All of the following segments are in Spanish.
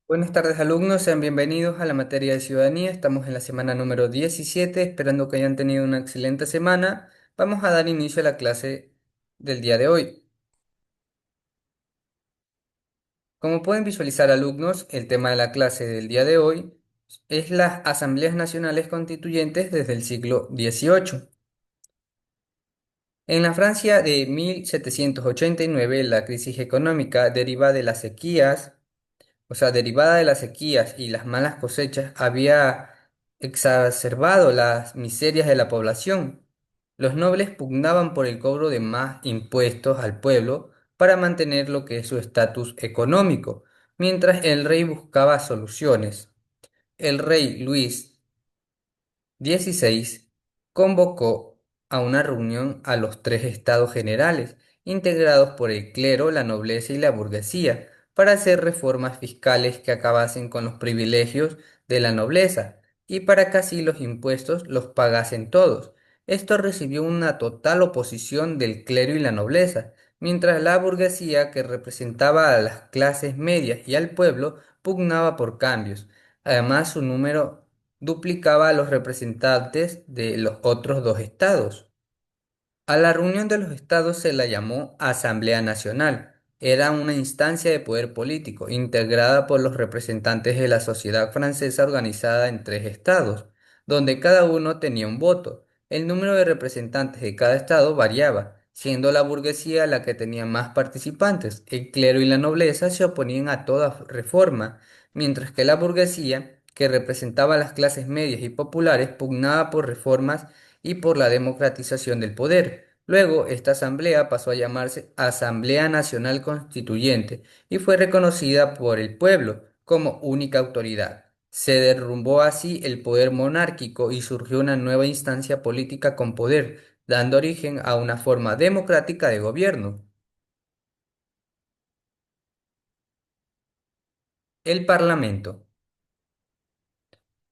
Buenas tardes, alumnos, sean bienvenidos a la materia de ciudadanía. Estamos en la semana número 17, esperando que hayan tenido una excelente semana. Vamos a dar inicio a la clase del día de hoy. Como pueden visualizar, alumnos, el tema de la clase del día de hoy es las asambleas nacionales constituyentes desde el siglo XVIII. En la Francia de 1789, la crisis económica derivada de las sequías y las malas cosechas, había exacerbado las miserias de la población. Los nobles pugnaban por el cobro de más impuestos al pueblo para mantener lo que es su estatus económico, mientras el rey buscaba soluciones. El rey Luis 16 convocó a una reunión a los tres estados generales, integrados por el clero, la nobleza y la burguesía, para hacer reformas fiscales que acabasen con los privilegios de la nobleza y para que así los impuestos los pagasen todos. Esto recibió una total oposición del clero y la nobleza, mientras la burguesía, que representaba a las clases medias y al pueblo, pugnaba por cambios. Además, su número duplicaba a los representantes de los otros dos estados. A la reunión de los estados se la llamó Asamblea Nacional. Era una instancia de poder político integrada por los representantes de la sociedad francesa organizada en tres estados, donde cada uno tenía un voto. El número de representantes de cada estado variaba, siendo la burguesía la que tenía más participantes. El clero y la nobleza se oponían a toda reforma, mientras que la burguesía, que representaba a las clases medias y populares, pugnaba por reformas y por la democratización del poder. Luego, esta asamblea pasó a llamarse Asamblea Nacional Constituyente y fue reconocida por el pueblo como única autoridad. Se derrumbó así el poder monárquico y surgió una nueva instancia política con poder, dando origen a una forma democrática de gobierno. El Parlamento.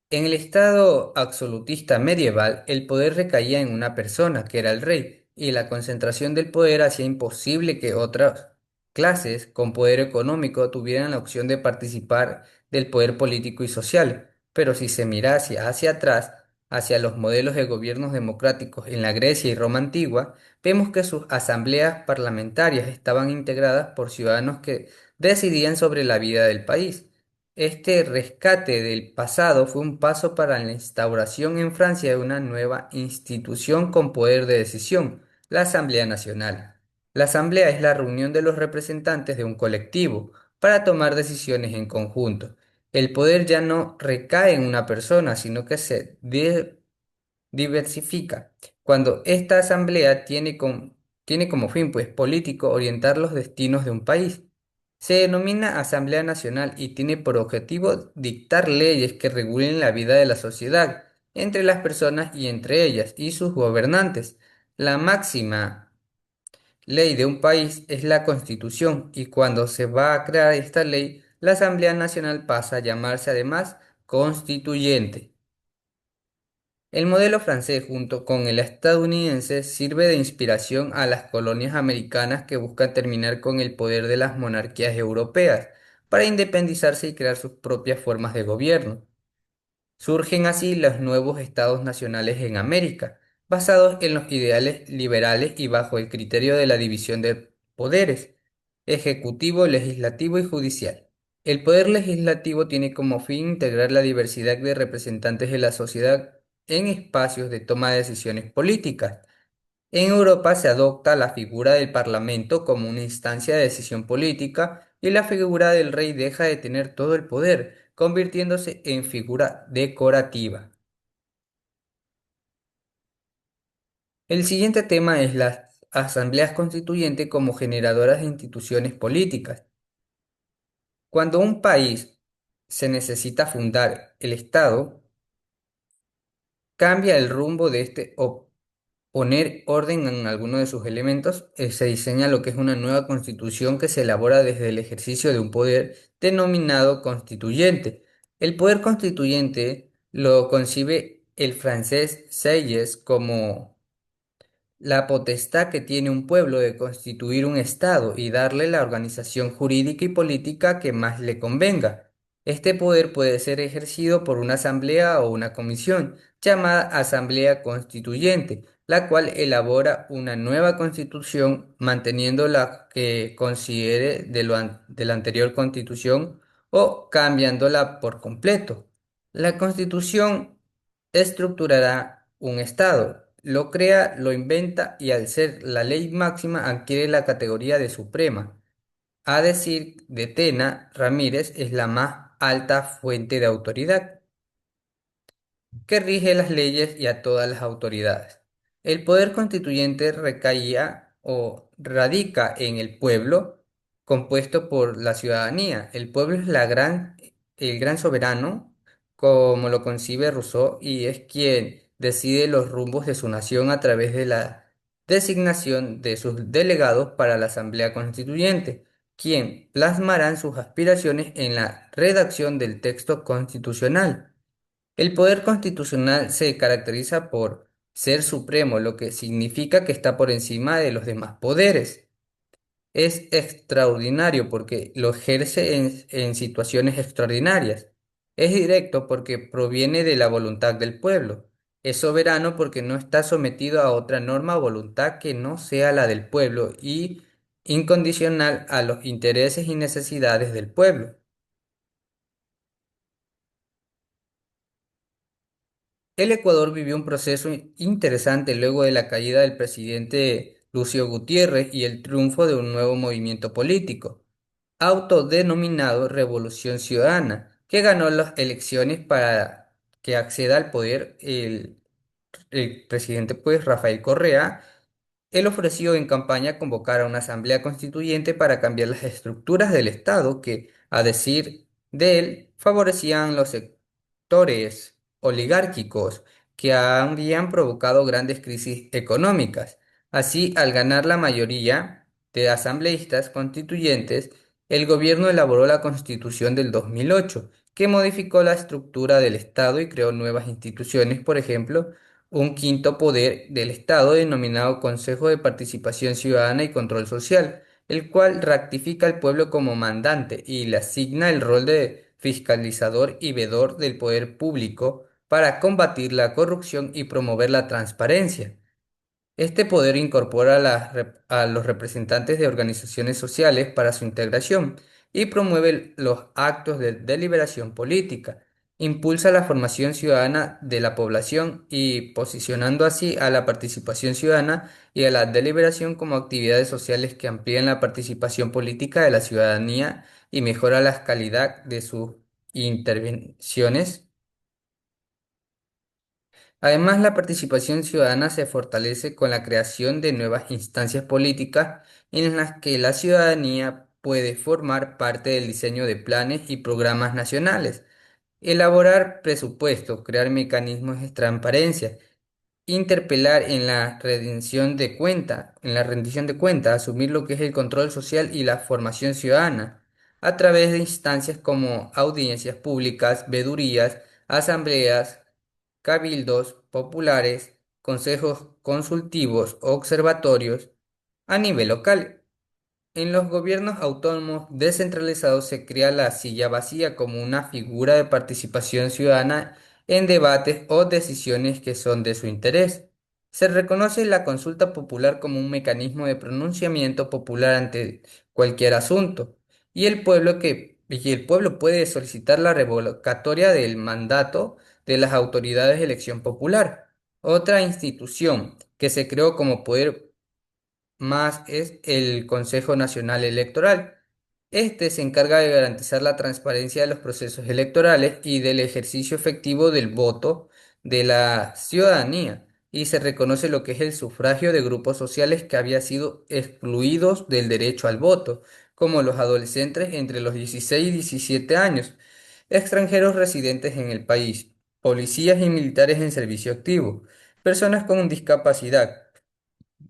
En el estado absolutista medieval, el poder recaía en una persona, que era el rey, y la concentración del poder hacía imposible que otras clases con poder económico tuvieran la opción de participar del poder político y social. Pero si se mira hacia atrás, hacia los modelos de gobiernos democráticos en la Grecia y Roma antigua, vemos que sus asambleas parlamentarias estaban integradas por ciudadanos que decidían sobre la vida del país. Este rescate del pasado fue un paso para la instauración en Francia de una nueva institución con poder de decisión, la Asamblea Nacional. La Asamblea es la reunión de los representantes de un colectivo para tomar decisiones en conjunto. El poder ya no recae en una persona, sino que se diversifica. Cuando esta asamblea tiene como fin, pues, político orientar los destinos de un país. Se denomina Asamblea Nacional y tiene por objetivo dictar leyes que regulen la vida de la sociedad, entre las personas y entre ellas y sus gobernantes. La máxima ley de un país es la Constitución, y cuando se va a crear esta ley, la Asamblea Nacional pasa a llamarse además Constituyente. El modelo francés, junto con el estadounidense, sirve de inspiración a las colonias americanas que buscan terminar con el poder de las monarquías europeas para independizarse y crear sus propias formas de gobierno. Surgen así los nuevos estados nacionales en América, basados en los ideales liberales y bajo el criterio de la división de poderes, ejecutivo, legislativo y judicial. El poder legislativo tiene como fin integrar la diversidad de representantes de la sociedad en espacios de toma de decisiones políticas. En Europa se adopta la figura del Parlamento como una instancia de decisión política, y la figura del rey deja de tener todo el poder, convirtiéndose en figura decorativa. El siguiente tema es las asambleas constituyentes como generadoras de instituciones políticas. Cuando un país se necesita fundar el Estado, cambia el rumbo de este o poner orden en alguno de sus elementos, se diseña lo que es una nueva constitución que se elabora desde el ejercicio de un poder denominado constituyente. El poder constituyente lo concibe el francés Sayes como la potestad que tiene un pueblo de constituir un estado y darle la organización jurídica y política que más le convenga. Este poder puede ser ejercido por una asamblea o una comisión, llamada Asamblea Constituyente, la cual elabora una nueva constitución manteniendo la que considere de la anterior constitución o cambiándola por completo. La constitución estructurará un Estado, lo crea, lo inventa y al ser la ley máxima adquiere la categoría de suprema. A decir de Tena, Ramírez es la más alta fuente de autoridad que rige las leyes y a todas las autoridades. El poder constituyente recaía o radica en el pueblo, compuesto por la ciudadanía. El pueblo es el gran soberano, como lo concibe Rousseau, y es quien decide los rumbos de su nación a través de la designación de sus delegados para la Asamblea Constituyente, quien plasmarán sus aspiraciones en la redacción del texto constitucional. El poder constitucional se caracteriza por ser supremo, lo que significa que está por encima de los demás poderes. Es extraordinario porque lo ejerce en situaciones extraordinarias. Es directo porque proviene de la voluntad del pueblo. Es soberano porque no está sometido a otra norma o voluntad que no sea la del pueblo y incondicional a los intereses y necesidades del pueblo. El Ecuador vivió un proceso interesante luego de la caída del presidente Lucio Gutiérrez y el triunfo de un nuevo movimiento político, autodenominado Revolución Ciudadana, que ganó las elecciones para que acceda al poder el presidente pues Rafael Correa. Él ofreció en campaña convocar a una asamblea constituyente para cambiar las estructuras del Estado que, a decir de él, favorecían los sectores oligárquicos que habían provocado grandes crisis económicas. Así, al ganar la mayoría de asambleístas constituyentes, el gobierno elaboró la Constitución del 2008, que modificó la estructura del Estado y creó nuevas instituciones, por ejemplo, un quinto poder del Estado denominado Consejo de Participación Ciudadana y Control Social, el cual ratifica al pueblo como mandante y le asigna el rol de fiscalizador y vedor del poder público para combatir la corrupción y promover la transparencia. Este poder incorpora a los representantes de organizaciones sociales para su integración y promueve los actos de deliberación política. Impulsa la formación ciudadana de la población y posicionando así a la participación ciudadana y a la deliberación como actividades sociales que amplían la participación política de la ciudadanía y mejora la calidad de sus intervenciones. Además, la participación ciudadana se fortalece con la creación de nuevas instancias políticas en las que la ciudadanía puede formar parte del diseño de planes y programas nacionales, elaborar presupuestos, crear mecanismos de transparencia, interpelar en la rendición de cuentas, asumir lo que es el control social y la formación ciudadana, a través de instancias como audiencias públicas, vedurías, asambleas, cabildos populares, consejos consultivos o observatorios a nivel local. En los gobiernos autónomos descentralizados se crea la silla vacía como una figura de participación ciudadana en debates o decisiones que son de su interés. Se reconoce la consulta popular como un mecanismo de pronunciamiento popular ante cualquier asunto, y el pueblo puede solicitar la revocatoria del mandato de las autoridades de elección popular. Otra institución que se creó como poder más es el Consejo Nacional Electoral. Este se encarga de garantizar la transparencia de los procesos electorales y del ejercicio efectivo del voto de la ciudadanía, y se reconoce lo que es el sufragio de grupos sociales que habían sido excluidos del derecho al voto, como los adolescentes entre los 16 y 17 años, extranjeros residentes en el país, policías y militares en servicio activo, personas con discapacidad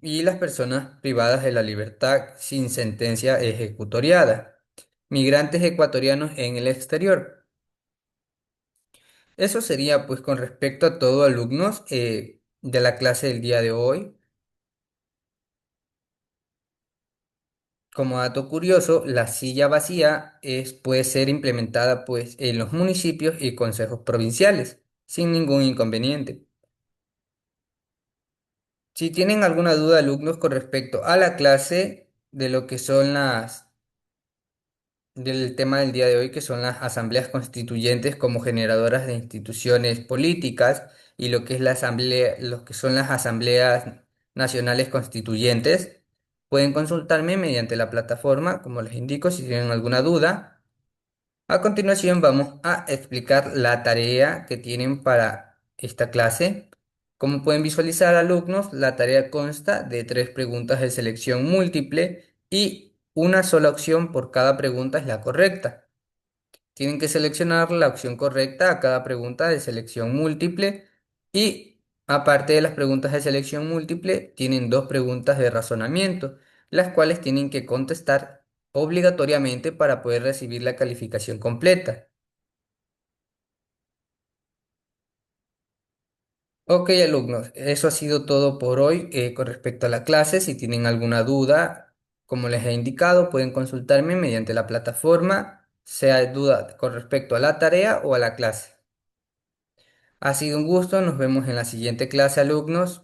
y las personas privadas de la libertad sin sentencia ejecutoriada, migrantes ecuatorianos en el exterior. Eso sería pues con respecto a todo alumnos de la clase del día de hoy. Como dato curioso, la silla vacía puede ser implementada pues, en los municipios y consejos provinciales, sin ningún inconveniente. Si tienen alguna duda, alumnos, con respecto a la clase de lo que son del tema del día de hoy, que son las asambleas constituyentes como generadoras de instituciones políticas y lo que es la asamblea, lo que son las asambleas nacionales constituyentes, pueden consultarme mediante la plataforma, como les indico, si tienen alguna duda. A continuación vamos a explicar la tarea que tienen para esta clase. Como pueden visualizar, alumnos, la tarea consta de tres preguntas de selección múltiple y una sola opción por cada pregunta es la correcta. Tienen que seleccionar la opción correcta a cada pregunta de selección múltiple y aparte de las preguntas de selección múltiple, tienen dos preguntas de razonamiento, las cuales tienen que contestar obligatoriamente para poder recibir la calificación completa. Ok, alumnos, eso ha sido todo por hoy con respecto a la clase. Si tienen alguna duda, como les he indicado, pueden consultarme mediante la plataforma, sea duda con respecto a la tarea o a la clase. Ha sido un gusto, nos vemos en la siguiente clase, alumnos.